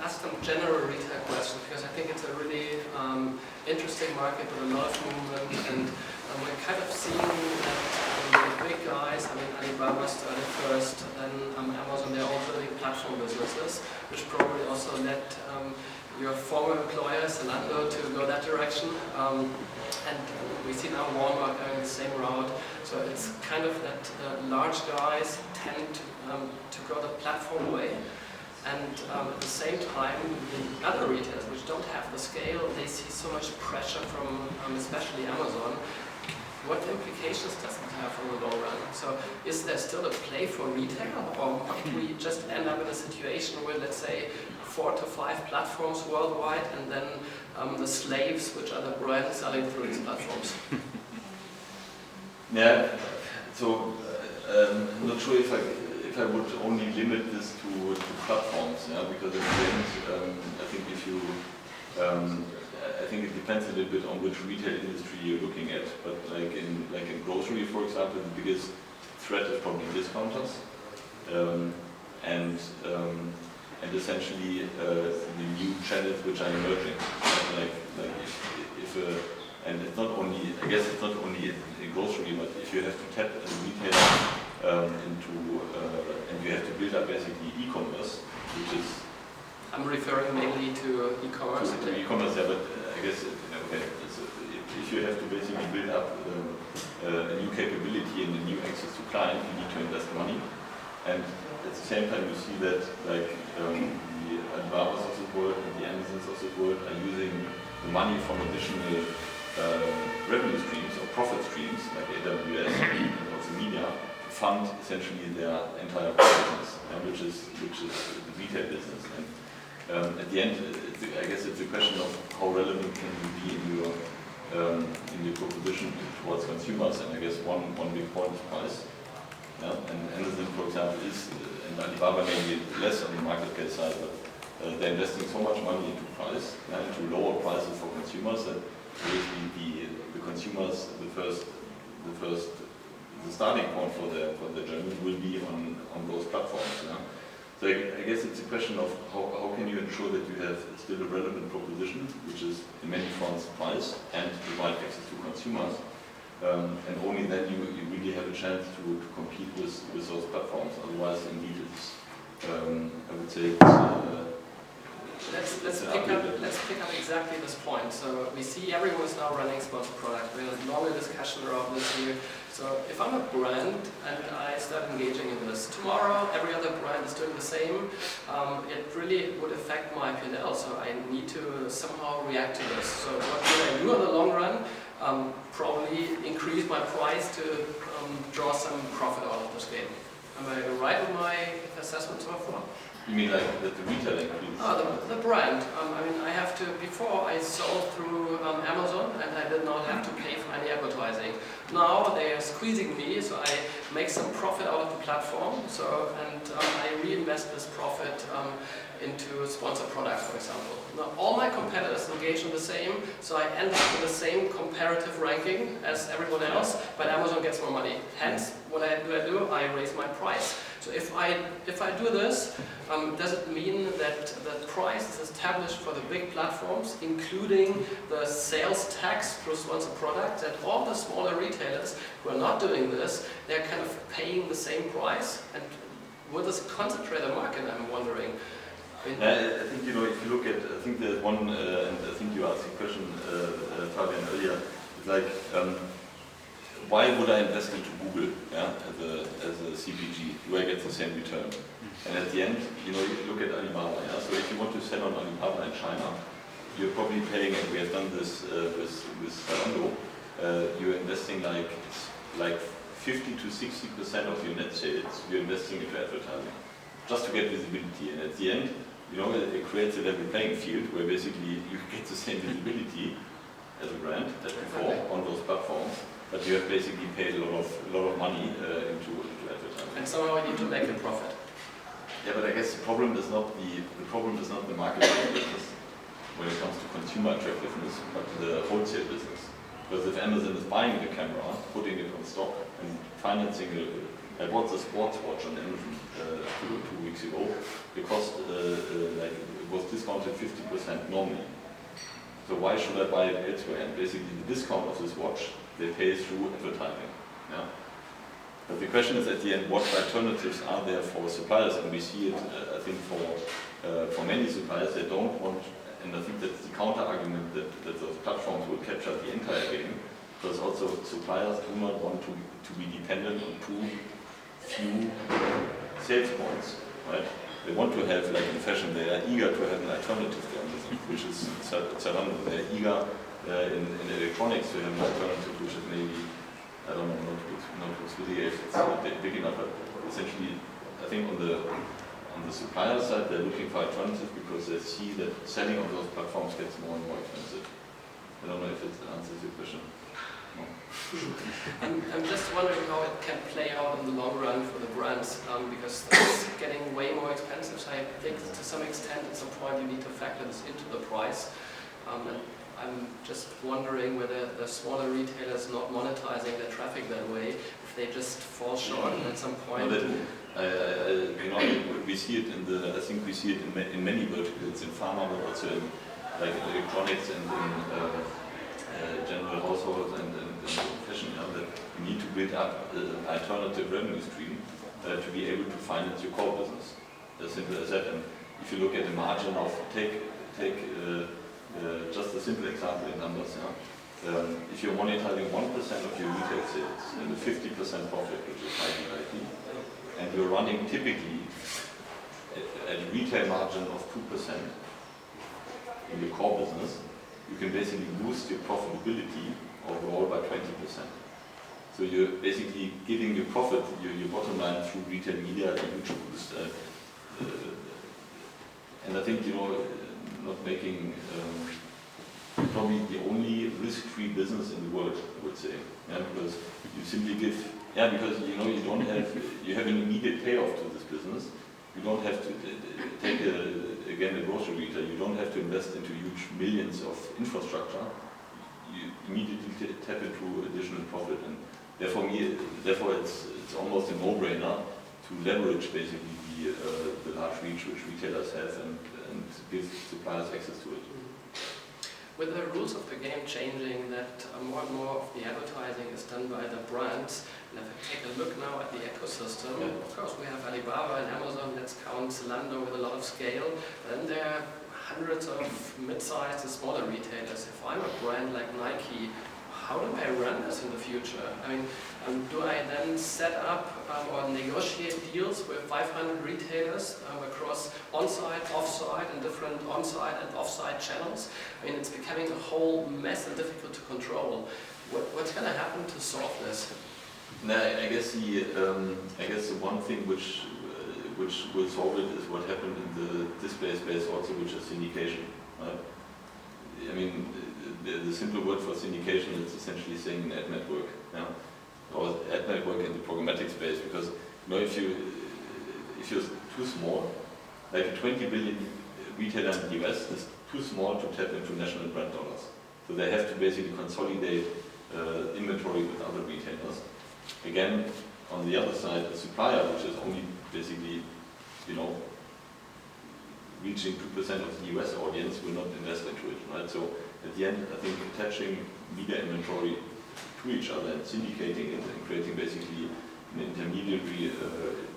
ask some general retail questions because I think it's a really interesting market with a lot of movement, and we're kind of seeing that the big guys, I mean Alibaba started first, then Amazon, they're all building platform businesses, which probably also led your former employer, Zalando, to go that direction. And we see now Walmart going the same route. So it's kind of that large guys tend to go the platform way. And at the same time, the other retailers which don't have the scale, they see so much pressure from especially Amazon. What implications does it have in the long run? So is there still a play for retail, or might we just end up in a situation where, let's say, 4 to 5 platforms worldwide, and then the slaves, which are the brands, selling through these platforms? Yeah, so I'm not sure if I would only limit this to platforms, yeah, because at the end, I think if you I think it depends a little bit on which retail industry you're looking at. But like in grocery, for example, the biggest threat is probably discounters, and essentially the new channels which are emerging. And it's not only, I guess it's not only in grocery, but if you have to tap as a retailer and you have to build up basically e-commerce, which is. I'm referring mainly to e-commerce. To e-commerce, yeah, but I guess if you have to basically build up a new capability and a new access to client, you need to invest money. And at the same time, you see that like the Alibabas of this world and the Amazons of this world are using the money from additional revenue streams or profit streams like AWS and also media to fund essentially their entire business, which is the retail business. And at the end, I guess it's a question of how relevant can you be in your proposition towards consumers. And I guess one big point is price. Yeah? And Amazon, for example, and Alibaba maybe less on the marketplace side, but they're investing so much money into price, into lower prices for consumers, that basically the consumers, the starting point for the journey will be on those platforms. Yeah? So I guess it's a question of how can you ensure that you have still a relevant proposition, which is in many fronts price and provide access to consumers, and only then you really have a chance to compete with those platforms. Otherwise, indeed, it's I would say let's pick up exactly this point. So we see everyone is now running sponsored product. We had a longer discussion around this here. So if I'm a brand and I start engaging in this, tomorrow every other brand is doing the same, it really would affect my P&L. So I need to somehow react to this. So what will I do in the long run? Probably increase my price to draw some profit out of this game. Am I right with my assessment so far? You mean like that the retailer increases? The brand. I mean, I have to, before I sold through Amazon and I did not have to pay for any advertising. Now they are squeezing me, so I make some profit out of the platform. And I reinvest this profit into sponsored products, for example. Now all my competitors engage in the same, so I end up in the same comparative ranking as everyone else, but Amazon gets more money. Hence, what do? I raise my price. So if I do this, does it mean that the price is established for the big platforms, including the sales tax for sponsored products, that all the smaller retailers who are not doing this, they're kind of paying the same price? And will this concentrate the market, I'm wondering? I think, if you look at, I think there's one, and I think you asked the question, Fabian, earlier, it's like, why would I invest into Google, as a CPG? Do I get the same return? And at the end, you look at Alibaba. Yeah? So if you want to sell on Alibaba in China, you're probably paying, and we have done this with Zalando, you're investing like 50 to 60% of your net sales. You're investing into advertising just to get visibility. And at the end, it creates a level playing field where basically you get the same visibility as a brand as before on those platforms. But you have basically paid a lot of money into advertising. And somehow you need to make a profit. Yeah, but I guess the problem is not the market business when it comes to consumer attractiveness, but the wholesale business. Because if Amazon is buying the camera, putting it on stock, and financing I bought the sports watch on Amazon 2 weeks ago. It cost like it was discounted 50% normally. So why should I buy it elsewhere? And basically the discount of this watch, they pay through advertising. Yeah? But the question is at the end, what alternatives are there for suppliers? And we see it, I think, for many suppliers, they don't want, and I think that's the counter argument that those platforms will capture the entire game, because also suppliers do not want to be dependent on too few sales points, right? They want to have, like in fashion, they are eager to have an alternative to Amazon, which is Zalando. They are eager in electronics to have an alternative, which is maybe, I don't know, not what's really if it's big enough, but essentially, I think on the supplier side, they're looking for alternatives because they see that selling on those platforms gets more and more expensive. I don't know if it answers your question. No. I'm just wondering how it can play out in the long run for the brands, because it's getting way more expensive. So I think to some extent, at some point, you need to factor this into the price. And I'm just wondering whether the smaller retailers not monetizing their traffic that way, if they just fall short and at some point. We see it I think we see it in many verticals, in pharma, but also in like electronics and in general households and fashion. That you need to build up an alternative revenue stream to be able to finance your core business. As simple as that. And if you look at the margin of take just a simple example in numbers. If you're monetizing 1% of your retail sales and a 50% profit, which is highly likely, and you're running typically at a retail margin of 2% in your core business, you can basically boost your profitability overall by 20%. So you're basically giving your profit, your bottom line through retail media a huge boost. And I think, not making probably the only risk-free business in the world, I would say. Because you simply give, because you don't have, you have an immediate payoff to this business. You don't have to take again a grocery retailer. You don't have to invest into huge millions of infrastructure. You immediately tap into additional profit, and therefore it's almost a no-brainer to leverage basically the large reach which retailers have and give suppliers access to it. With the rules of the game changing, that more and more of the advertising is done by the brands, and if I take a look now at the ecosystem, of course we have Alibaba and Amazon, let's count Zalando with a lot of scale, then there are hundreds of mid-sized and smaller retailers. If I'm a brand like Nike, how do I run this in the future? I mean, do I then set up or negotiate deals with 500 retailers across on-site, off-site, and different on-site and off-site channels? I mean, it's becoming a whole mess and difficult to control. What's going to happen to solve this? No, I guess the one thing which will solve it is what happened in the display space also, which is syndication. Right? I mean, the simple word for syndication is essentially saying an ad network, or ad network in the programmatic space. Because if you're too small, like a 20 billion retailer in the US is too small to tap into national brand dollars. So they have to basically consolidate inventory with other retailers. Again, on the other side, a supplier which is only basically, reaching 2% of the US audience will not invest into it, right? So at the end, I think attaching media inventory to each other and syndicating it and creating basically an intermediary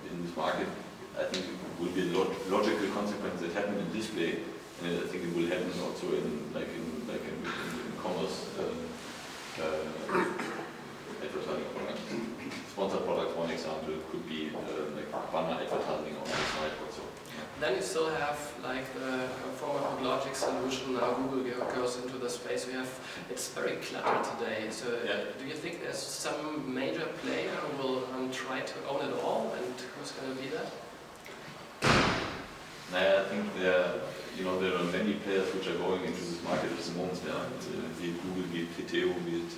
in this market, I think will be a logical consequence that happened in display, and I think it will happen also in commerce advertising products. Sponsored products, one example could be like banner advertising on the site also. Then you still have like the former logic solution. Now Google goes into the space. It's very cluttered today. So do you think there's some major player who will try to own it all, and who's going to be that? I think there are many players which are going into this market at the moment. Be it Google, be it Criteo, be it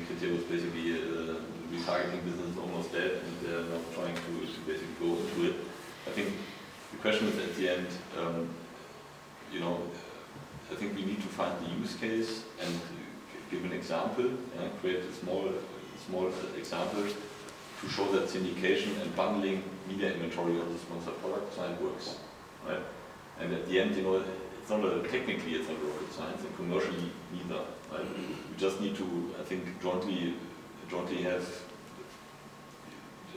Criteo is basically the retargeting business is almost dead, and they're now trying to basically go into it. I think the question is at the end, I think we need to find the use case and give an example, create a small example to show that syndication and bundling media inventory on the sponsored product side works, right? And the end, you know, it's not technically it's not rocket science, and commercially neither. Right? We just need to, I think, jointly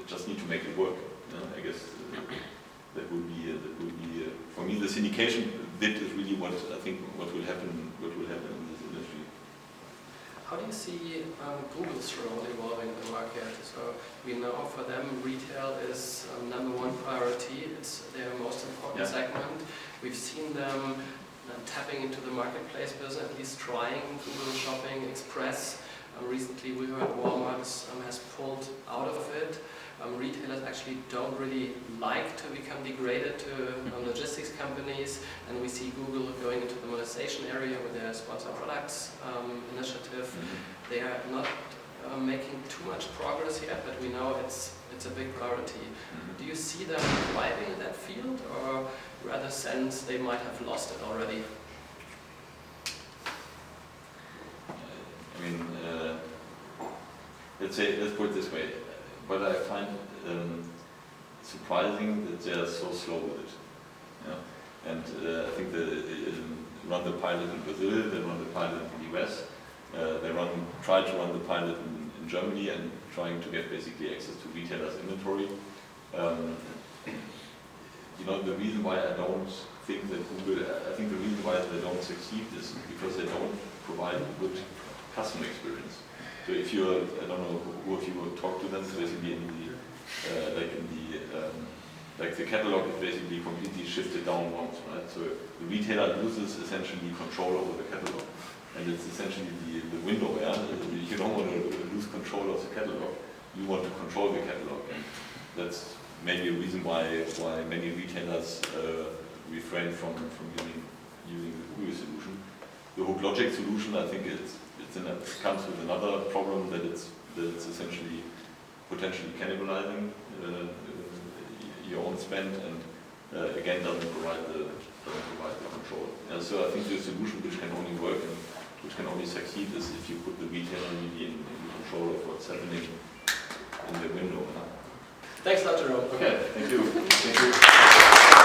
just need to make it work. I guess that would be for me the syndication bit is really what I think what will happen in this industry. How do you see Google's role evolving in the market? So we know for them retail is number one priority. It's their most important segment. We've seen them tapping into the marketplace business, at least trying Google Shopping Express. Recently we heard Walmart has pulled out of it. Retailers actually don't really like to become degraded to logistics companies, and we see Google going into the monetization area with their sponsored products initiative. They are not making too much progress yet, but we know it's a big priority. Do you see them thriving in that field, or rather sense they might have lost it already? I mean, let's put it this way. But I find surprising that they are so slow with it. Yeah? And I think they run the pilot in Brazil, they run the pilot in the US, they try to run the pilot in Germany and trying to get basically access to retailers' inventory. You know, the reason why I don't think that Google, I think the reason why they don't succeed is because they don't provide a good customer experience. So if you're, I don't know who of you will talk to them, so basically like the catalog is basically completely shifted downwards, right? So the retailer loses essentially control over the catalog. And it's essentially the window, yeah? You don't want to lose control of the catalog. You want to control the catalog. And that's maybe a reason why many retailers refrain from using the Google solution. The Hook Logic solution, I think it comes with another problem that it's essentially potentially cannibalizing your own spend, and again doesn't provide the control. And so I think the solution which can only work and which can only succeed is if you put the retailer really in control of what's happening in the window. Thanks a lot, Jerome. Okay, thank you.